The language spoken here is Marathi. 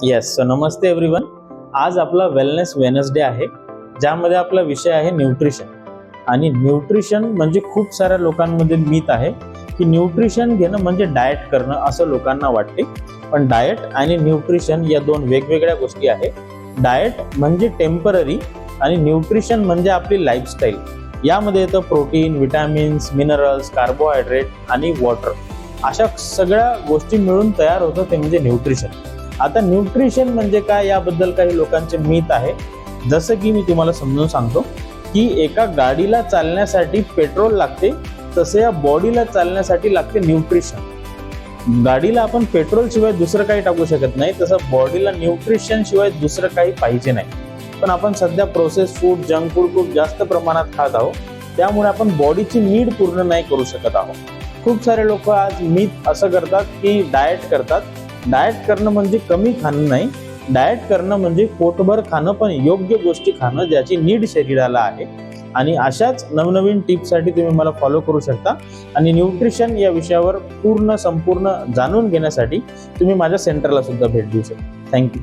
येस, सो नमस्ते एव्हरीवन. आज आपला वेलनेस वेनसडे आहे, ज्यामध्ये आपला विषय आहे न्यूट्रिशन. आणि न्यूट्रिशन म्हणजे खूप साऱ्या लोकांमध्ये मिथ आहे की न्यूट्रिशन घेणं म्हणजे डाएट करणं, असं लोकांना वाटते. पण डाएट आणि न्यूट्रिशन या दोन वेगवेगळ्या गोष्टी आहेत. डाएट म्हणजे टेम्पररी आणि न्यूट्रिशन म्हणजे आपली लाईफस्टाईल. यामध्ये येतं प्रोटीन, विटॅमिन्स, मिनरल्स, कार्बोहायड्रेट आणि वॉटर. अशा सगळ्या गोष्टी मिळून तयार होतं ते म्हणजे न्यूट्रिशन. आता न्यूट्रिशन म्हणजे काय याबद्दल काही लोकांचे मिथ आहे. जसं की मी तुम्हाला समजून सांगतो की एका गाडीला चालण्यासाठी पेट्रोल लागते, तसं या बॉडीला चालण्यासाठी लागते न्यूट्रिशन. गाडीला आपण पेट्रोल शिवाय दुसरं काही टाकू शकत नाही, तसं बॉडीला न्यूट्रिशन शिवाय दुसरं काही पाहिजे नाही. पण आपण सध्या प्रोसेस फूड, जंक फूड खूप जास्त प्रमाणात खात आहोत, त्यामुळे आपण बॉडीची नीड पूर्ण नाही करू शकत आहोत. खूप सारे लोक आज मिथ असं करतात की डाएट करतात. डाएट करणं म्हणजे कमी खाणं नाही, डाएट करणं म्हणजे पोटभर खाणं, पण योग्य गोष्टी खाणं ज्याची नीड शरीराला आहे. आणि अशाच नवनवीन टिप्ससाठी तुम्ही मला फॉलो करू शकता. आणि न्यूट्रिशन या विषयावर संपूर्ण जाणून घेण्यासाठी तुम्ही माझ्या सेंटरला सुद्धा भेट देऊ शकता. थँक्यू.